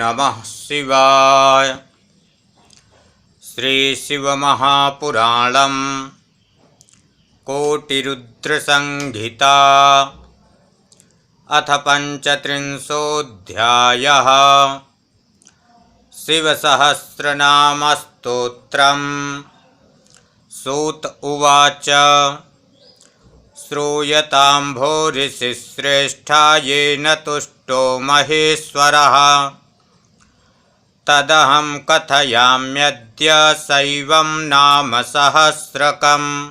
नमः शिवाय। श्री शिवमहापुराणं कोटिरुद्रसंहिता अथ पंचत्रिंशोऽध्यायः। शिवसहस्रनामस्तोत्रम्। सूत उवाच। श्रूयतां भो ऋषिश्रेष्ठा येन तुष्टो महेश्वरः, तदहं कथयाम्यद्य शैवं नाम सहस्रकम्।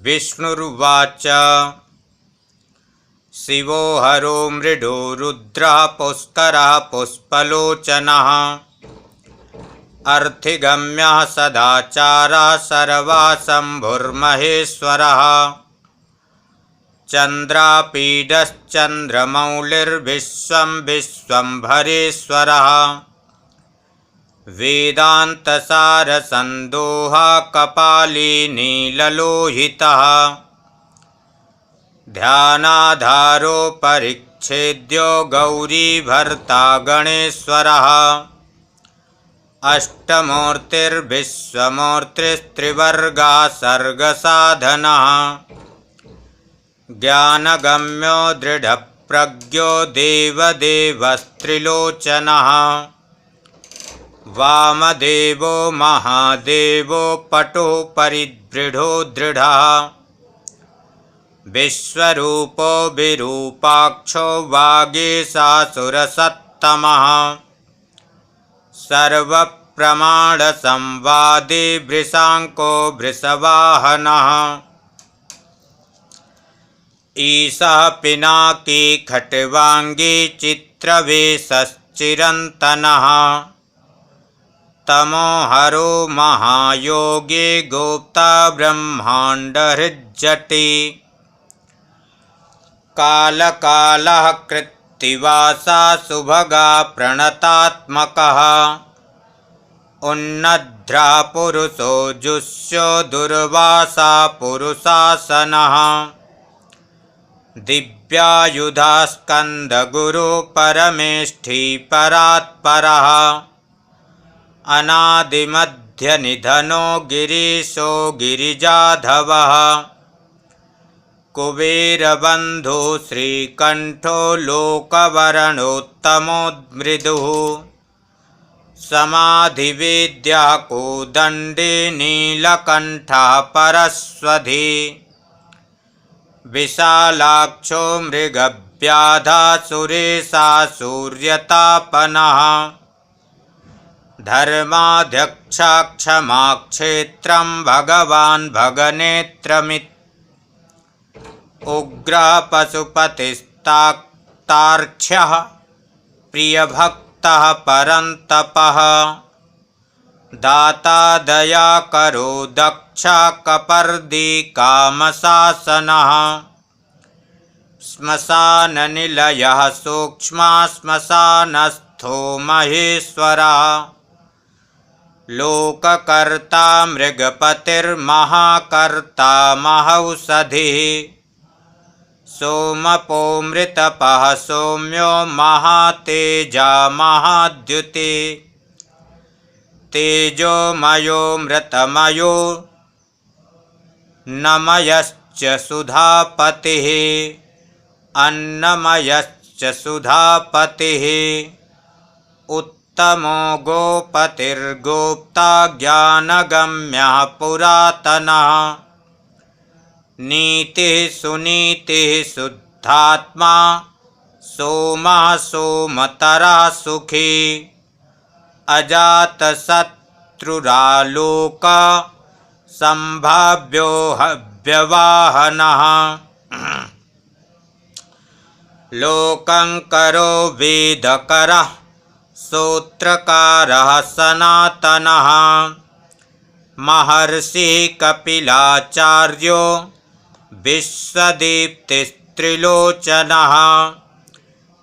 विष्णुर्वाच। शिवो हरो मृडो रुद्रः पुष्करः पुष्पलोचनः, अर्थिगम्यः सदाचारः सर्वाशम्भुर्महेश्वरः। चन्द्रापीडश्चन्द्रमौलिर्विश्वं विश्वम्भरेश्वरः, वेदान्तसारसन्दोहः कपाली नीललोहितः। ध्यानाधारो परिच्छेद्यो गौरीभर्ता गणेश्वरः, अष्टमूर्तिर्विश्वमूर्तिस्त्रिवर्गा सर्गसाधनः। ज्ञानगम्यो दृढप्रज्ञो देवदेवस्त्रिलोचनः, वामदेवो महादेवो पटुः परिदृढो दृढः। विश्वरूपो विरूपाक्षो वागीशासुरसत्तमः, सर्वप्रमाणसंवादी वृषाङ्को वृषवाहनः। ईशः पिनाकी खट्वाङ्गी चित्रवेशश्चिरन्तनः, तमोहरो महायोगी गोप्ता ब्रह्माण्डहृज्जटी। कालकालः कृत्तिवासा सुभगा प्रणतात्मकः, उन्नद्रा पुरुषो जुष्यो दुर्वासा पुरुषासनः। दिव्यायुधा स्कन्दगुरु परमेष्ठी परात्परः, अनादिमध्यनिधनो गिरीशो गिरिजाधवः। कुबेरबन्धु श्रीकण्ठो लोकवरणोत्तमोऽमृदुः, समाधिवेद्यः कोदण्डी नीलकण्ठः परश्वधी। विशालाक्षो मृगव्याधः सुरेशा सूर्यतापनः, धर्माध्यक्षः क्षमाक्षेत्रं भगवान् भगनेत्रमित्। उग्रः पशुपतिस्तार्क्ष्यः प्रियभक्तः परन्तपः, दाता दयाकरो दक्षः कपर्दी कामशासनः। श्मशाननिलयः सूक्ष्मः श्मशानस्थो महेश्वरः, लोककर्ता मृगपतिर्महाकर्ता महौषधिः। सोमपोमृतपः सौम्यो महातेजा महाद्युतिः, तेजोमयो मृतमयो नमयश्च सुधापतिः, अन्नमयश्च सुधापतिः। उत्तमो गोपतिर्गोप्ता ज्ञानगम्यः पुरातनः, नीतिः सुनीतिः शुद्धात्मा सोमः सोमतरः सुखी। अजातशत्रुरालोक सम्भाव्यो हव्यवाहनः, लोकङ्करो वेदकरः सूत्रकारः सनातनः। महर्षिः कपिलाचार्यो विश्वदीप्तिस्त्रिलोचनः,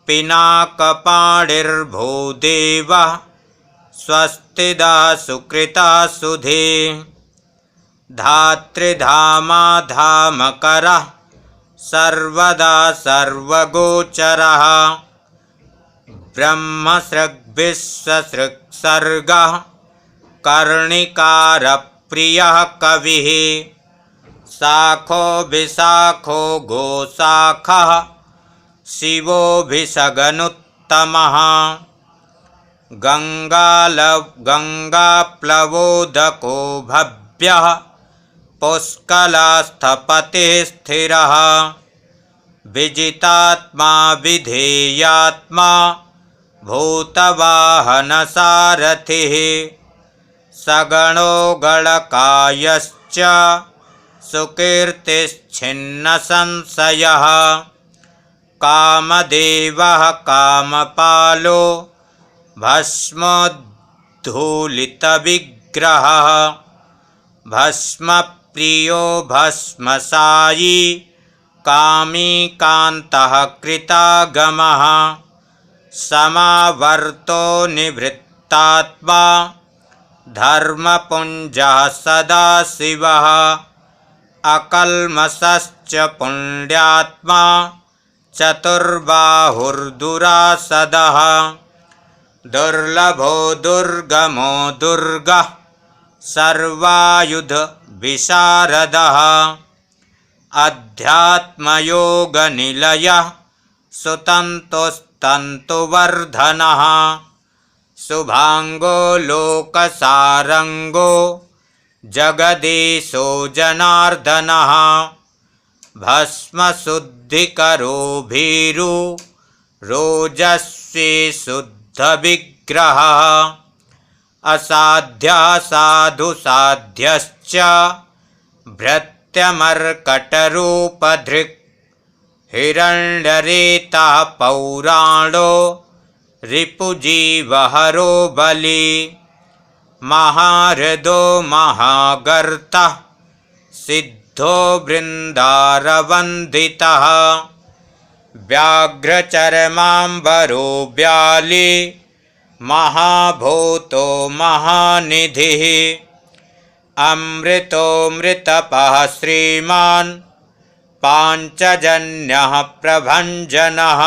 पिनाकपाणिर्भूदेवः स्वस्तिदा सुकृता सुधे। धात्रिधामाधामकरः सर्वदा सर्वगोचरः, ब्रह्मसृग्विश्वसृक्सर्गः कर्णिकारप्रियः कविः शाखो विशाखो गोशाखः शिवोऽभिषगनुत्तमः गङ्गाप्लवोदको भव्यः पुष्कलस्थपतिः स्थिरः विजितात्मा विधेयात्मा भूतवाहनसारथिः सगणो गणकायश्च सुकीर्तिश्छिन्नसंशयः कामदेवः कामपालो भस्मोद्धूलितविग्रहः भस्मप्रियो भस्मसायी कामी कान्तः कृतागमः समावर्तो निवृत्तात्मा धर्मपुञ्जः सदाशिवः अकल्मषश्च पुण्यात्मा चतुर्बाहुर्दुरासदः दुर्लभो दुर्गमो दुर्गः सर्वायुधविशारदः अध्यात्मयोगनिलयः सुतन्तुस्तन्तुवर्धनः शुभांगो लोकसारंगो जगदीशो जनार्दनः भस्मशुद्धिकरो भीरु रोजस्वी शुद्धविग्रहः असाध्यः साधुसाध्यश्च भृत्यमर्कटरूपधृक् हिरण्यरेतः पौराणो रिपुजीवहरो बली महाहृदो महागर्तः सिद्धो वृन्दारवन्दितः व्याघ्रचर्माम्बरो व्याली महाभूतो महानिधिः अमृतोऽमृतपः श्रीमान् पाञ्चजन्यः प्रभञ्जनः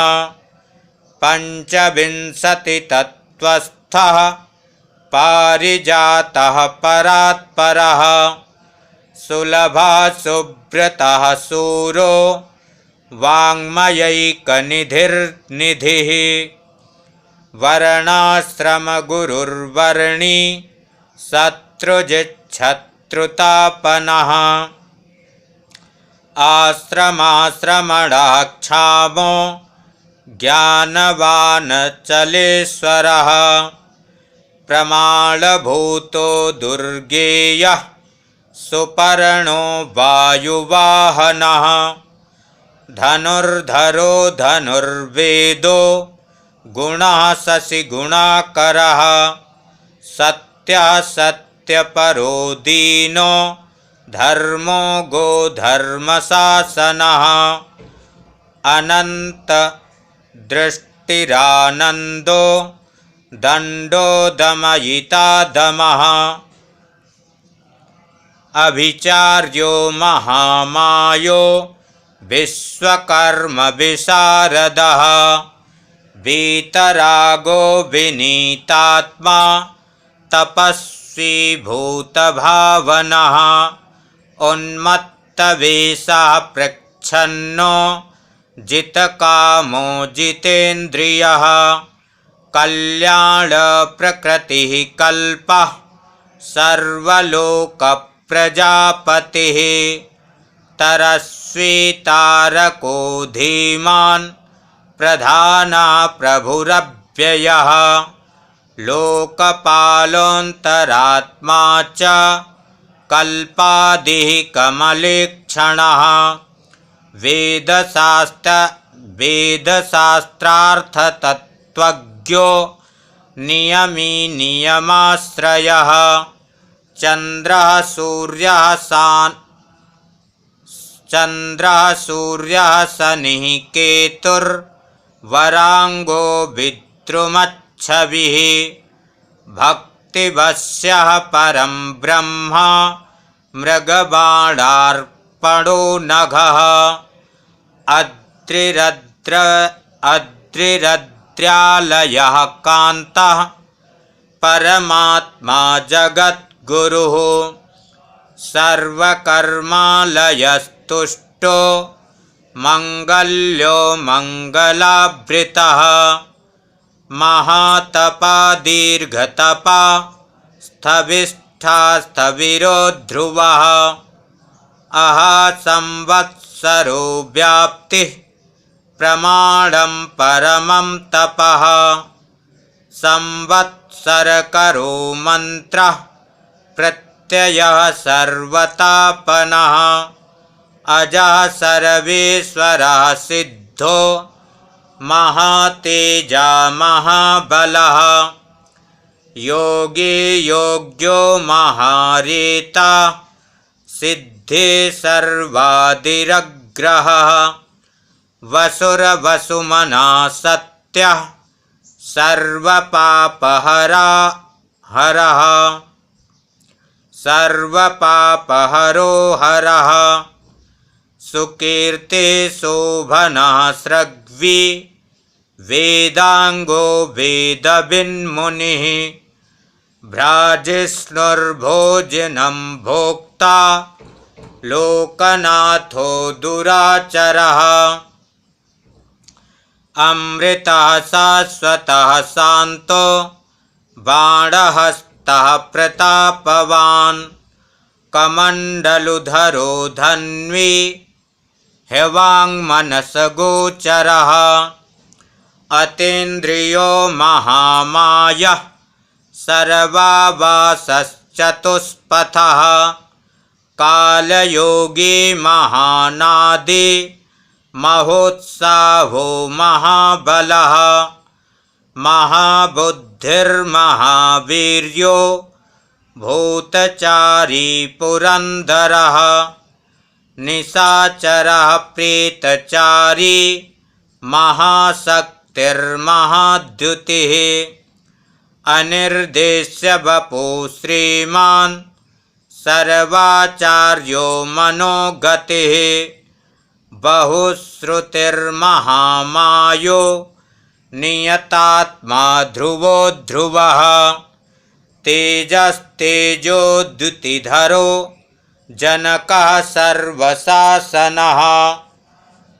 पञ्चविंशतितत्त्वस्थः पारिजातः परात्परः सुलभः सुब्रतः सूरो वाङ्मयैकनिधिर्निधिः वर्णाश्रमगुरुर्वर्णी शत्रुजिच्छत्रुतापनः आश्रमाश्रमणाक्षामो ज्ञानवानचलेश्वरः प्रमाणभूतो दुर्गेयः सुपर्णो वायुवाहनः धनुर्धरो धनुर्वेदो गुणः शशिगुणाकरः सत्यः सत्यपरो दीनो धर्मो गोधर्मशासनः अनन्तदृष्टिरानन्दो दण्डो दमयिता दमः अभिचार्यो महामायो विश्वकर्मविशारदः वीतरागो विनीतात्मा तपस्वी भूतभावनः उन्मत्तवेषः प्रच्छन्नो जितकामो जितेन्द्रियः कल्याणप्रकृतिः कल्पः सर्वलोकप्रजापतिः तरस्वी तारको धीमान् प्रधानः प्रभुरव्ययः लोकपालोऽन्तरात्मा च कल्पादिः कमलेक्षणः वेदशास्त्रार्थतत्त्वज्ञो नियमी नियमाश्रयः चन्द्रः सूर्यः शनिः केतुर्वरांगो विद्रुमच्छविः भक्तिवश्यः परं ब्रह्म मृगबाणार्पणो नघः अद्रिरद्र क्षत्रियालयः कान्तः परमात्मा जगद्गुरुः सर्वकर्मालयस्तुष्टो मङ्गल्यो मङ्गलाभृतः महातपा दीर्घतपा स्थविष्ठा स्थविरो ध्रुवः संवत्सरो व्याप्तिः प्रमाणं परमं तपः संवत्सरकरो मन्त्रः प्रत्ययः सर्वतापनः अजः सर्वेश्वरः सिद्धो महातेजा महाबलः योगी योग्यो महारेता सिद्धे सर्वादिरग्रहः वसुरवसुमना सत्यः सर्वपापहरः सर्वपापहरो हरः सुकीर्ति शोभनः सृग्वी वेदांगो वेदविन्मुनिः भ्राजिष्णुर्भोजनं भोक्ता लोकनाथो दुराचरः अमृतः शाश्वतः शान्तो बाणहस्तः प्रतापवान् कमण्डलुधरो धन्वी ह्यवाङ्मनसगोचरः अतीन्द्रियो महामायः सर्वावासश्चतुष्पथः कालयोगी महानादि महोत्साहो महाबलः महाबुद्धिर्महावीर्यो भूतचारी पुरन्दरः निशाचरः प्रेतचारी महाशक्तिर्महाद्युतिः अनिर्देश्य वपु श्रीमान् सर्वाचार्यो मनोगतिः बहुश्रुतिर्महामायो नियतात्मा ध्रुवो ध्रुवः तेजस्तेजोद्युतिधरो जनकः सर्वशासनः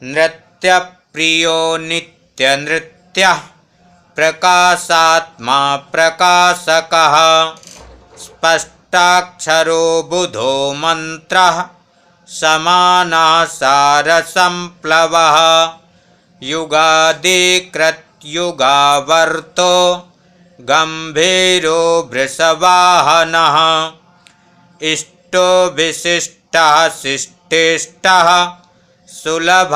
नृत्यप्रियो नित्यनृत्यः प्रकाशात्मा प्रकाशकः स्पष्टाक्षरो बुधो मन्त्रः समानः सारसंप्लवः युगादिकृत्युगावर्तो गम्भीरो वृषवाहनः इष्टो विशिष्टः शिष्टेष्टः सुलभासारशोधनः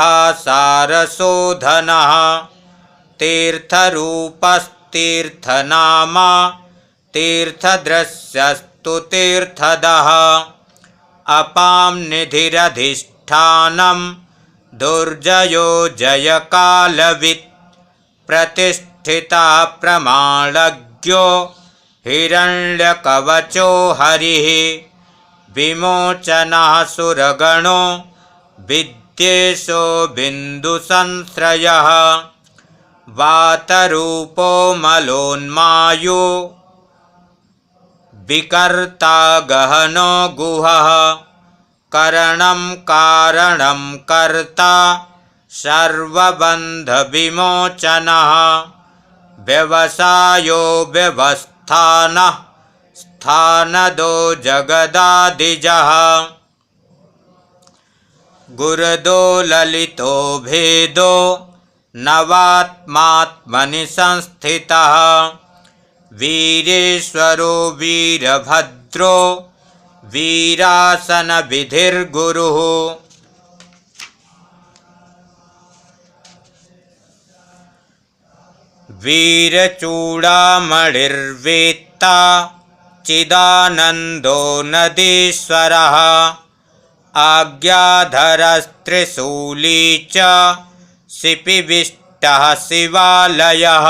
तीर्थरूपस्तीर्थनामा तीर्थदृश्यस्तु तीर्थदः अपां निधिरधिष्ठानं दुर्जयो जयकालवित् प्रतिष्ठितः प्रमाणज्ञो हिरण्यकवचो हरिः विमोचनः सुरगणो विद्येशो बिन्दुसंश्रयः वातरूपो मलोन्मायो विकर्ता गहनो गुहः करणं कारणं कर्ता सर्वबन्धविमोचनः व्यवसायो व्यवस्थानः स्थानदो जगदादिजः गुरुदो ललितो भेदो नवात्मात्मनि संस्थितः वीरेश्वरो वीरभद्रो वीरासनविधिर्गुरुः वीरचूडामणिर्वेत्ता चिदानन्दो नदीश्वरः आज्ञाधरस्त्रिशूली च शिपिविष्टः शिवालयः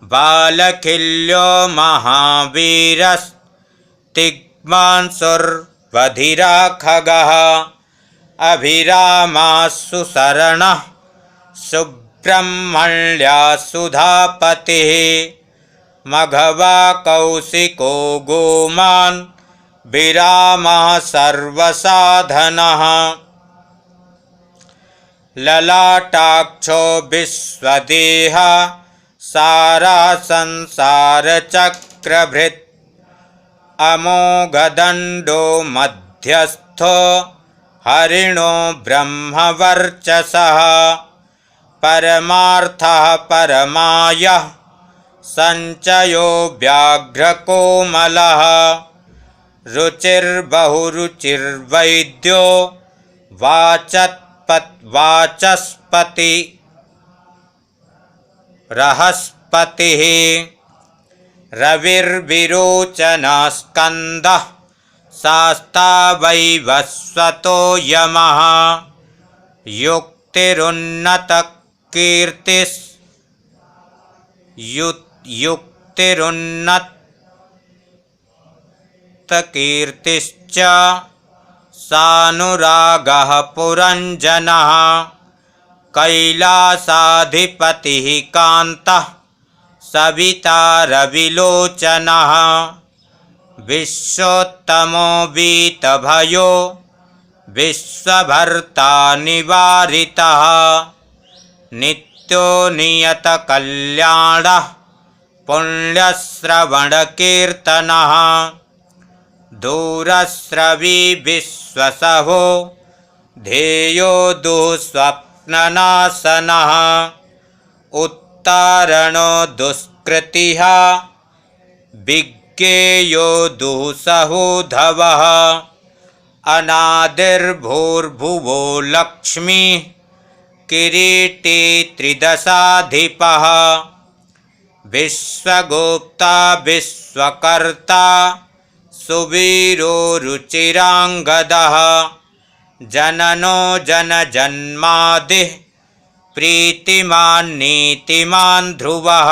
बालखिल्यो महावीरस्तिग्मांसुर्वधिरा खगः अभिरामाः सुशरणः ब्रह्मण्या सुधापतिः मघवा कौशिको गोमान् विरामः सर्वसाधनः ललाटाक्षो विश्वदेहा सारा संसारचक्रभृत् अमोघदण्डो मध्यस्थो हरिणो ब्रह्मवर्चसः परमार्थः परमायः संचयो व्याघ्रकोमलः रुचिर्बहुरुचिर्वैद्यो वाचस्पति रहस्पतिः रविर्विरोचनस्कन्दः शास्ता वैवस्वतो यमः युक्तिरुन्नतकीर्तिश्च सानुरागः पुरञ्जनः कैलासाधिपतिः कान्तः सविता रविलोचनः विश्वोत्तमो वीतभयो विश्वभर्ता निवारितः नित्यो नियतकल्याणः पुण्यश्रवणकीर्तनः दूरस्रवी विश्वसहो ध्येयो दुःस्वप्ननाशनः उत्तारणो दुष्कृतिः विज्ञेयो दुःसहोधवः अनादिर्भूर्भुवो लक्ष्मीः किरीटी त्रिदशाधिपः विश्वगोप्ता विश्वकर्ता सुवीरो रुचिराङ्गदः जननो जनजन्मादिः प्रीतिमान् नीतिमान् ध्रुवः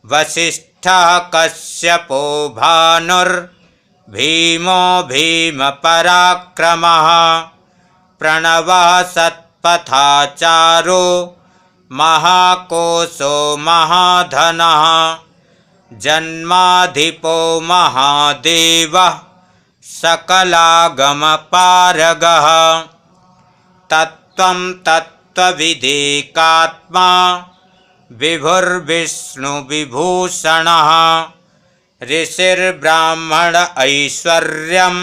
वसिष्ठः कश्यपो भानुर्भीमो भीमपराक्रमः प्रणवः सत्पथाचारो महाकोशो महाधनः जन्माधिपो महादेवः सकलागमपारगः तत्त्वं तत्त्वविदेकात्मा विभुर्विष्णुविभूषणः ऋषिर्ब्राह्मण ऐश्वर्यं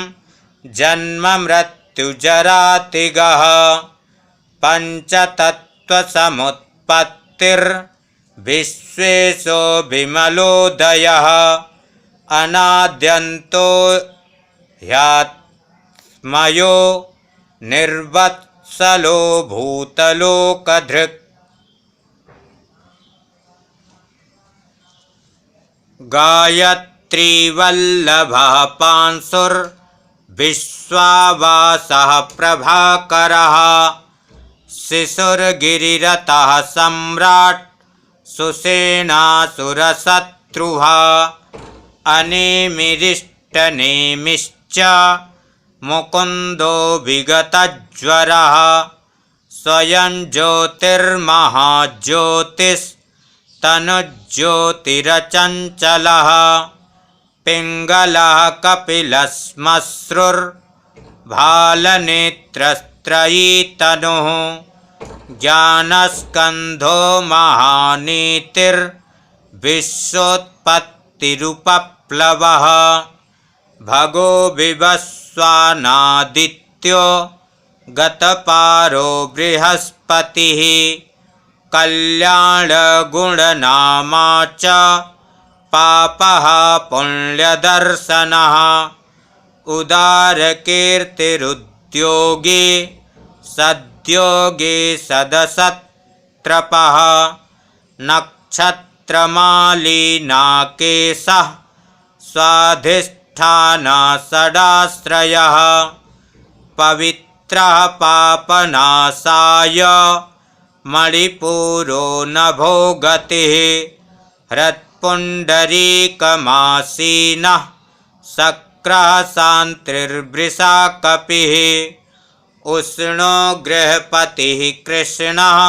जन्ममृत्युजरातिगः पञ्चतत्त्वसमुत्पत्तिर्विश्वेशो विमलोदयः अनाद्यन्तो ह्यात्मयो निर्वत्सलो भूतलोकधृक् गायत्रीवल्लभः पांशुर्विश्वावासः प्रभाकरः शिशुर्गिरिरतः सम्राट् सुसेनासुरशत्रुः अनेमिरिष्टनेमिश्च मुकुन्दो विगतज्वरः स्वयं ज्योतिर्महाज्योतिस्तनुज्योतिरचञ्चलः पिङ्गलः कपिलश्मश्रुर्भालनेत्रस्त्रयी तनुः ज्ञानस्कन्धो महानीतिर्विश्वोत्पत्तिरुपप्लवः भगो विवस्वानादित्यो गतपारो बृहस्पतिः कल्याणगुणनामा च पापः पुण्यदर्शनः उदारकीर्तिरुद्योगे सद्योगे सदसत्रपः नक्षत्रमालिनाकेशः स्वाधिष्ठानषडाश्रयः पवित्रः पापनाशाय मणिपुरो नभो गतिः हृत्पुण्डरीकमासीनः शक्रः शान्तिर्वृषा कपिः उष्णो गृहपतिः कृष्णः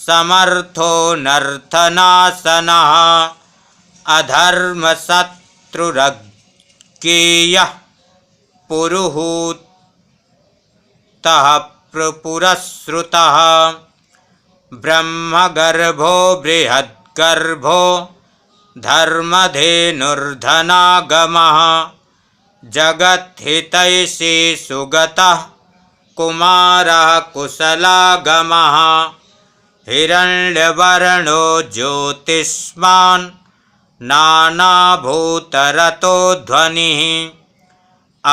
समर्थो नर्थनासनः अधर्मशत्रुरज्ञेयः पुरुहूतः पुरस्रुतः ब्रह्मगर्भो बृहद्गर्भो धर्मधेनुर्धनागमः जगद्हितैषी सुगतः कुमारः कुशलागमः हिरण्यवर्णो ज्योतिष्मान् नानाभूतरतो ध्वनिः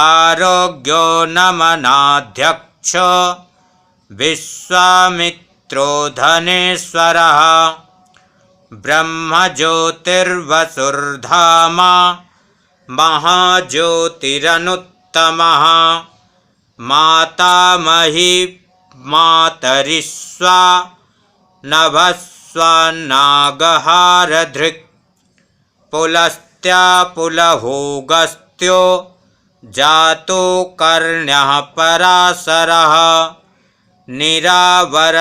आरोग्यो नमनाध्यक्ष विश्वामित्रो धनेश्वरः ब्रह्मज्योतिर्वसुर्धामा महाज्योतिरनुत्तमः मातामही मातरिश्वा नभस्वान्नागहारधृक् पुलस्त्या पुलहोगस्त्यो जातो कर्ण्यः पराशरः निरावरणनिर्वारो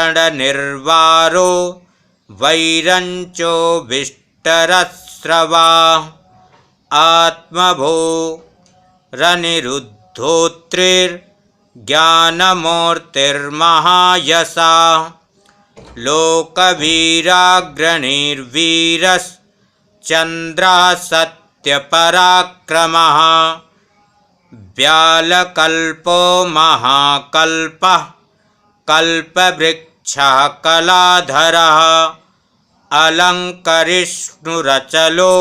वैरञ्चो विष्टरस्रवा आत्मभूरनिरुद्धोत्रिर्ज्ञानमूर्तिर्महायशा लोकवीराग्रणिर्वीरश्चन्द्रः सत्यपराक्रमः व्यालकल्पो महाकल्पः कल्पवृक्षः कलाधरः अलङ्करिष्णुरचलो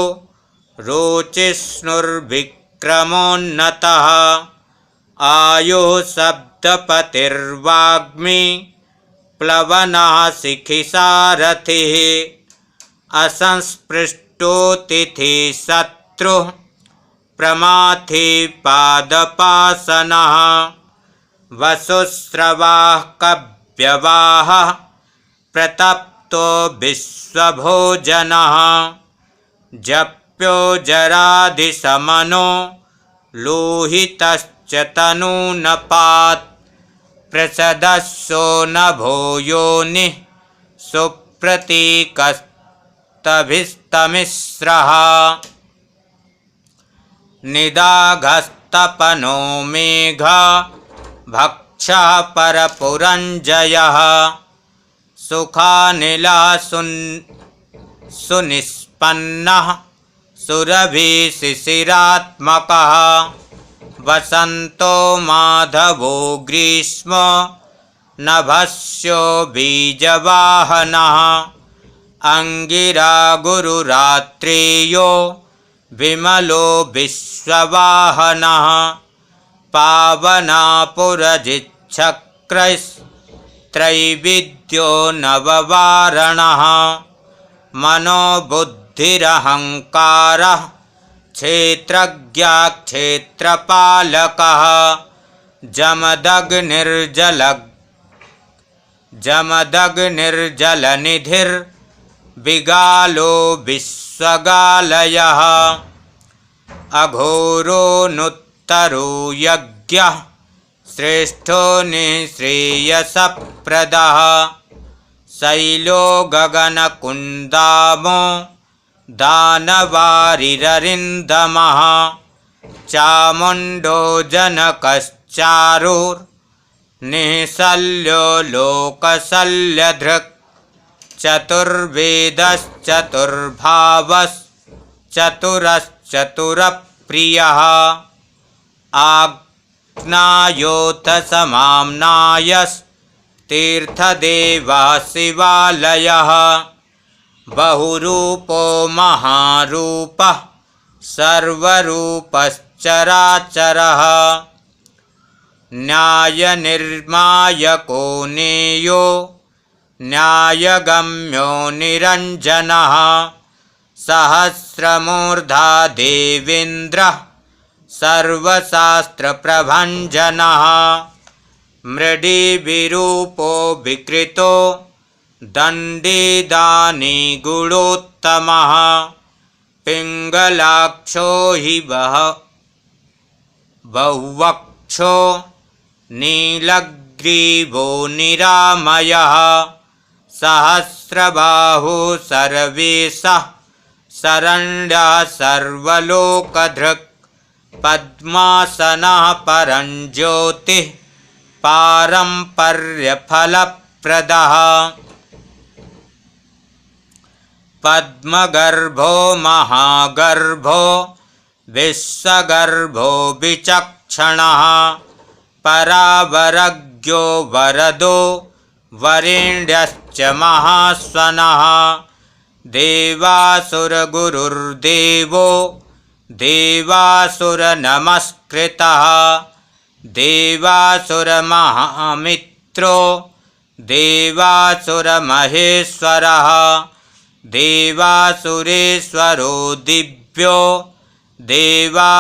रोचिष्णुर्विक्रमोन्नतः आयुः शब्दपतिर्वाग्मी प्लवनः शिखिसारथिः असंस्पृष्टोतिथिशत्रुः प्रमाथि पादपासनः वसुस्रवाः कव्यवाहः प्रतप्तो विश्वभोजनः जप्यो जरादिशमनो लोहितश्च तनूनपात् प्रसदस्सो नभो योनिः सुप्रतीकस्तभिस्तमिस्रः निदाघस्तपनो मेघा भक्षः परपुरञ्जयः सुखानिलः सुनिष्पन्नः सुरभिशिशिरात्मकः वसन्तो माधवो ग्रीष्मो नभस्यो बीजवाहनः अंगिरा गुरुरात्रेयो विमलो विश्ववाहनः पावनापुरजिच्छक्रैस्त्रैविद्यो नववारणः मनोबुद्धिरहङ्कारः क्षेत्रज्ञाक्षेत्रपालकः जमदग्निर्जलनिधिर्विगालो विश्वगालयः अघोरोऽनुत्तरो यज्ञः श्रेष्ठो निःश्रेयसप्रदः शैलो गगनकुन्दामो दानवारिररिन्दमः चामुण्डो जनकश्चारुर्निःशल्यो लोकशल्यधृक् चतुर्वेदश्चतुर्भावश्चतुरश्चतुरप्रियः आज्ञायोऽथ समाम्नायस्तीर्थदेवः शिवालयः बहुरूपो महारूपः सर्वरूपश्चराचरः न्यायनिर्मायको नेयो न्यायगम्यो निरञ्जनः सहस्रमूर्धा देवेन्द्रः सर्वशास्त्रप्रभञ्जनः मृडिविरूपो विकृतो दण्डी गुणोत्तमः पिङ्गलाक्षो हि बहुवक्षो नीलग्रीवो निरामयः सहस्रबाहु सर्वेशः शरण्यः सर्वलोकधृक् पद्मासनः परञ्ज्योतिः पारम्पर्यफलप्रदः पद्मगर्भो महागर्भो विश्वगर्भो विचक्षणः परावरज्ञो वरदो वरेण्यश्च महाश्वनः देवासुरगुरुर्देवो देवासुरनमस्कृतः देवासुरमहामित्रो देवासुरमहेश्वरः देवासुरेश्वरो दिव्यो देवासुरमहाश्रयः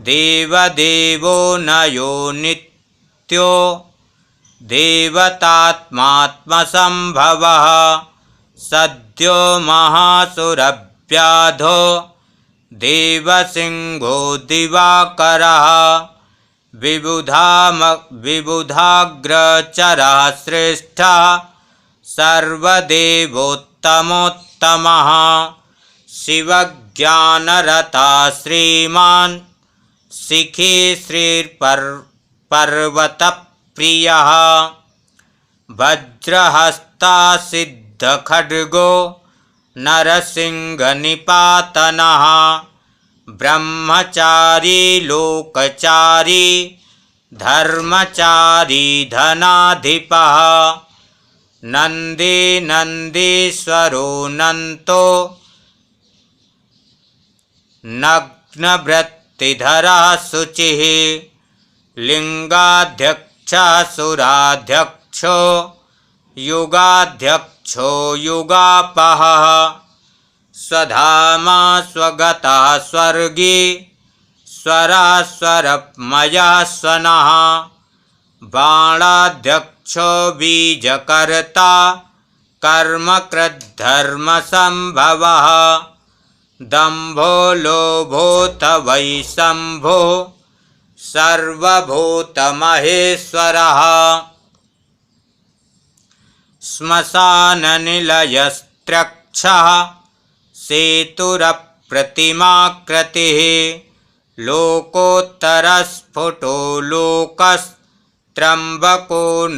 देवदेवो नयो नित्यो देवतात्मात्मसंभवः सद्यो महासुरव्याधो देवसिंहो दिवाकरः विबुधाग्रचरः श्रेष्ठः सर्वदेवोत्तमोत्तमः शिवज्ञानरता श्रीमान् शिखी श्रीपर्वतप्रियः वज्रहस्ता सिद्धखड्गो नरसिंहनिपातनः ब्रह्मचारी लोकचारी धर्मचारी धनाधिपः नंदी नंदीश्वरो नंतो नग्नवृत्तिधरः शुचिः लिंगाध्यक्षः सुराध्यक्षो युगाध्यक्षो युगापहः स्वधामा स्वगतः स्वर्गी स्वरास्वरमयः स्वनः बाणाध्यक्षो बीजकर्ता कर्मकृद्धर्मसंभवः दम्भो लोभोऽथ वैशम्भो सर्वभूतमहेश्वरः श्मशाननिलयस्त्रक्षः सेतुरप्रतिमाकृतिः लोकोत्तरस्फुटो लोकस्त्रम्बको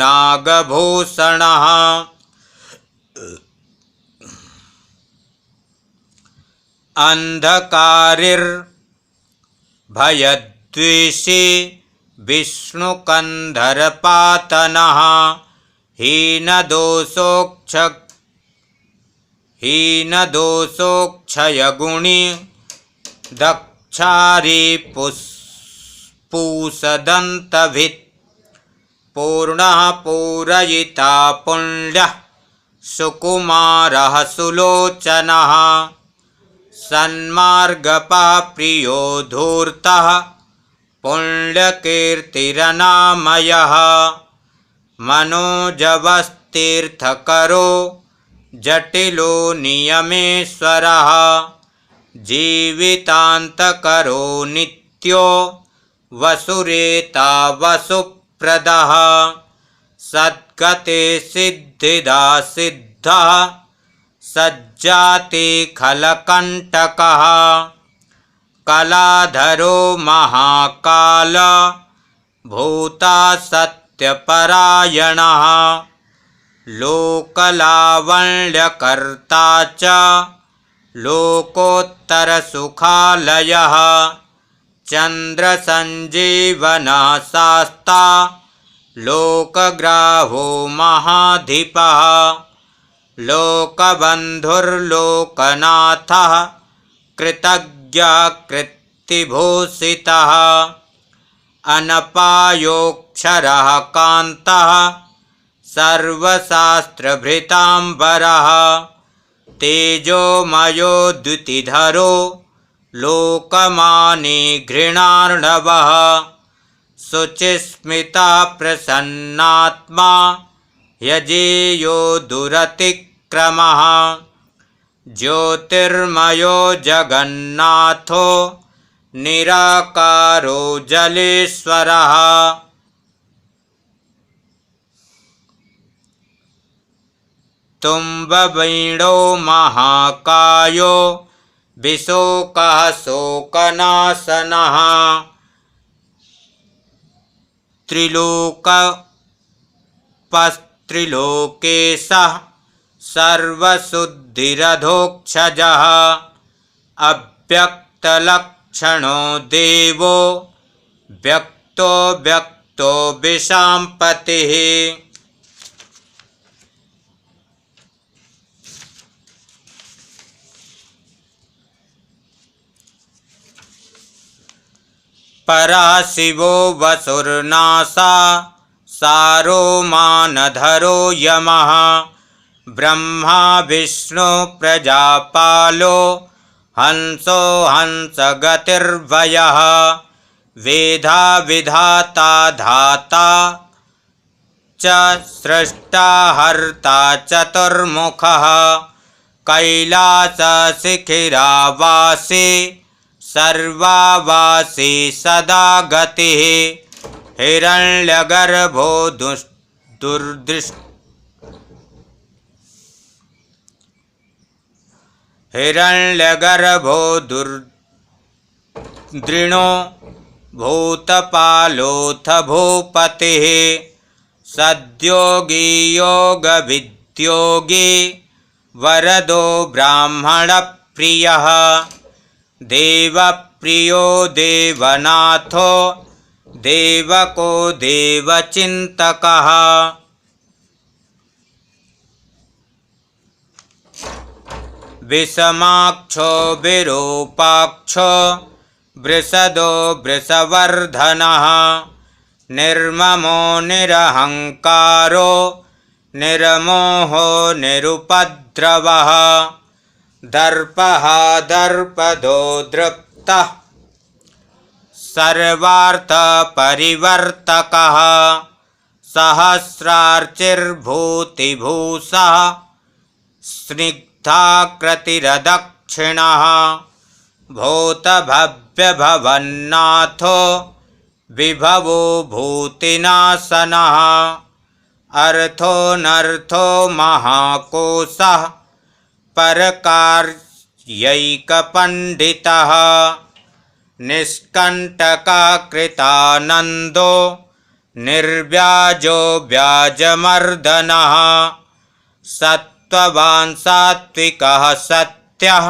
नागभूषणः अंधकारिर्भयद्वेषी विष्णुकन्धरपातनः हीनदोषोक्षयगुणी दक्षारी पूषदन्तभित् पूर्णः पूरयिता पुण्यः सुकुमारः सुलोचनः सन्मार्गपः प्रियो धूर्तः पुण्यकीर्तिरनामयः मनोजवस्तीर्थकरो जटिलो नियमेश्वरः जीवितान्तकरो नित्यो वसुरेता वसुप्रदः सद्गते सिद्धिदा सिद्धः सज्जाति खलकण्टकः कलाधरो महाकाल भूता सत्यपरायणः लोकलावण्यकर्ता च लोकोत्तरसुखालयः चन्द्रसञ्जीवनः शास्ता लोकग्राहो महाधिपः लोकबन्धुर्लोकनाथः कृतज्ञकृत्तिभूषितः अनपायोऽक्षरः कान्तः सर्वशास्त्रभृताम्बरः तेजोमयो द्युतिधरो लोकमानी घृणार्णवः शुचिस्मिता प्रसन्नात्मा यजेयो दुरतिक्रमः ज्योतिर्मयो जगन्नाथो निराकारो जलेश्वरः तुम्बवीणो महाकायो विशोकः शोकनाशनः त्रिलोकेशः सर्वशुद्धिरधोक्षजः अव्यक्तलक्षणो देवो व्यक्तो व्यक्तो विशाम्पतिः पराशिवो वसुर्नासा सारो मानधरो यमः ब्रह्मा विष्णु प्रजापालो हंसो हंसगतिर्वयः वेदा विधाता धाता च सृष्टा हर्ता चतुर्मुखः कैलासशिखिरावासी सर्वावासी सदा गतिः हिरण्यगर्भो दुर्दृणो भूतपालोऽथ भूपतिः सद्योगी योगविद्योगी वरदो ब्राह्मणप्रियः देवप्रियो देवनाथो देवको देवचिन्तकः विषमाक्षो विरूपाक्षो वृषदो वृषवर्धनः निर्ममो निरहङ्कारो निर्मोहो निरुपद्रवः दर्पः दर्पदो दृप्तः सर्वार्थपरिवर्तकः सहस्रार्चिर्भूतिभूषः स्निग्धाकृतिरदक्षिणः भूतभव्यभवन्नाथो विभवो भूतिनाशनः अर्थोऽनर्थो महाकोशः परकार्यैकपण्डितः निष्कण्टककृतानन्दो निर्व्याजो व्याजमर्दनः सत्त्ववान् सात्विकः सत्यः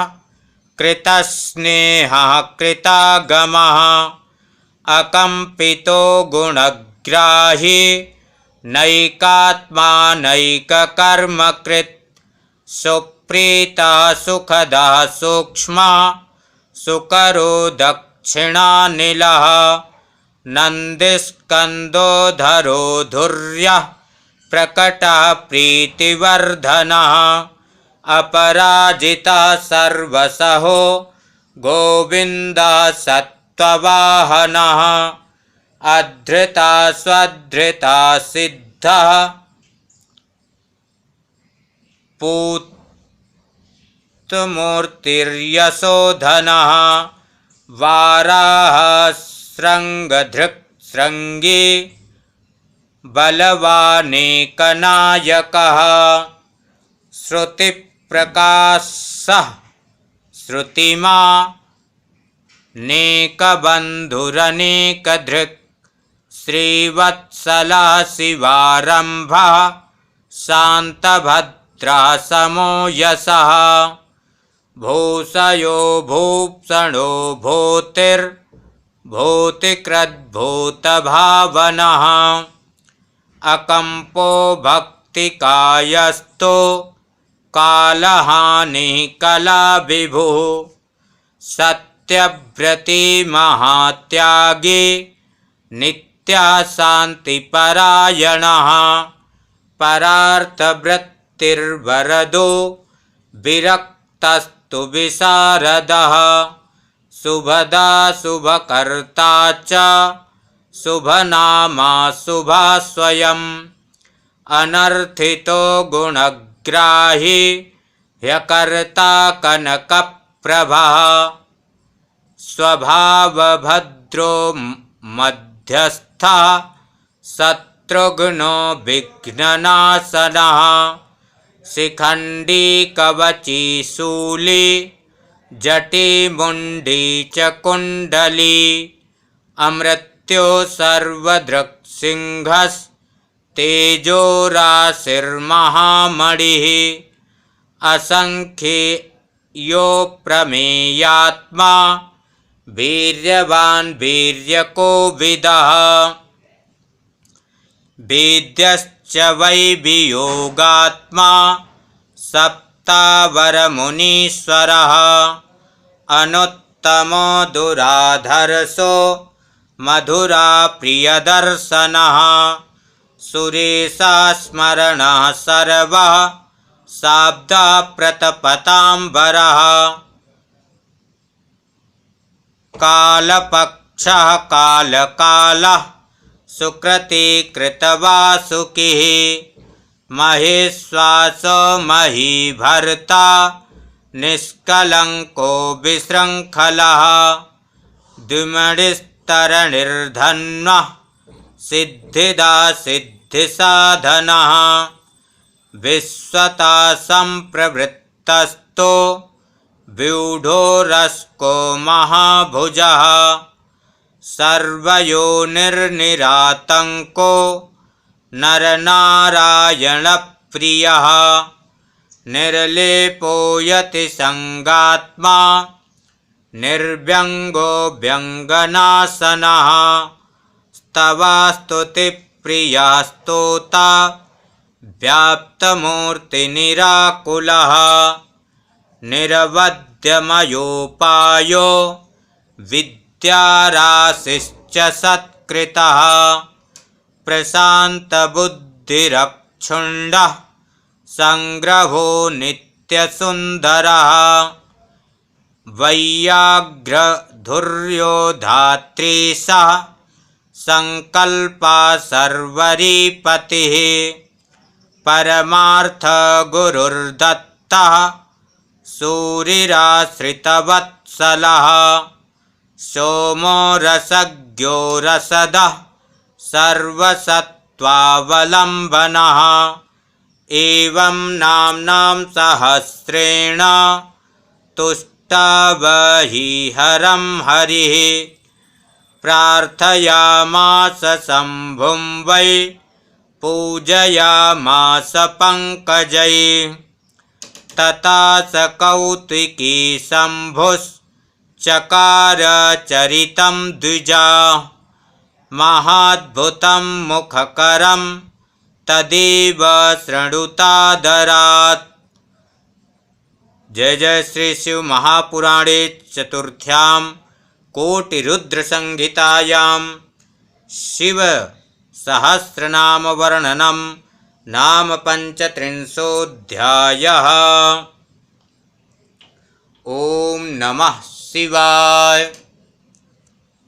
कृतस्नेहः कृतागमः अकम्पितो गुणग्राही नैकात्मा नैककर्मकृत् सुप्रीतः सुखदः सूक्ष्मः सुकरो दक्षिणानिलः नन्दिस्कन्दोधरो धुर्यः प्रकटः प्रीतिवर्धनः अपराजितः सर्वसहो गोविन्दः सत्त्ववाहनः अधृता स्वधृता सिद्धः पूतमूर्तिर्यशोधनः वाराः शृङ्गधृक् शृङ्गी बलवानेकनायकः श्रुतिप्रकाशः श्रुतिमा नेकबन्धुरनेकधृक् श्रीवत्सलः शिवारम्भः शान्तभद्रः समो यशः भूषयो भूषणो भूतिकृद्भूतभावनः अकम्पो भक्तिकायस्तो कालहानिः कलाविभुः सत्यव्रती महात्यागी नित्यः शान्तिपरायणः परार्थवृत्तिर्वरदो विरक्तस्तु विशारदः शुभदा शुभकर्ता च शुभनामा शुभा स्वयं अनर्थितो गुणग्राही ह्यकर्ता कनकप्रभः स्वभावभद्रो मध्यस्थः शत्रुघ्नो विघ्ननाशनः शिखण्डी कवची शूली जटी मुण्डी च कुण्डली अमृत्यो सर्वदृक्सिंहस्तेजो राशिर्महामणिः असंख्यो प्रमेयात्मा वीर्यवान् वीर्यकोविदः वेद्यश्च वै वियोगात्मा सप्तावरमुनीश्वरः अनुत्तमो दुराधर्षो मधुरा प्रियदर्शनः सुरेशा स्मरणः सर्वः शाब्दः प्रतपताम्बरः कालपक्षः कालकालः सुकृती कृतवासुकिः महेश्वासो महीभर्ता निष्कलङ्को विशृङ्खलः द्विमणिस्तरणिर्धन्वः सिद्धिदा सिद्धिसाधनः विश्वता सम्प्रवृत्तस्तो व्यूढोरस्को महाभुजः सर्वयोनिर्निरातङ्को नरनारायणप्रियः निर्लेपो यतिसङ्गात्मा निर्व्यङ्गो व्यङ्गनाशनः स्तवास्तुतिप्रियः स्तोता व्याप्तमूर्तिनिराकुलः निरवध्यमयोपायो विद्याराशिश्च सत्कृतः प्रशान्तबुद्धिरक्षुण्डः संग्रहो नित्यसुन्दरः वैयाघ्रधुर्योधात्रीशः संकल्पः सर्वरीपतिः परमार्थगुरुर्दत्तः सूरिराश्रितवत्सलः सोमो रसज्ञो रसदः सर्वसत्त्वावलम्बनः एवं नाम्नां सहस्रेण तुष्टावहिहरं हरिः प्रार्थयामास शम्भुं वै पूजयामास पङ्कजैः तथा स कौतिकी शम्भुश्चकार चरितं द्विजा महाद्भुतं मुखकरं तदेव शृणुतादरात्। जय जय श्री शिव महापुराणे चतुर्थ्यां कोटिरुद्रसंहितायां शिव सहस्रनाम वर्णनम नाम पंचत्रिंशोऽध्यायः। ओम नमः शिवाय।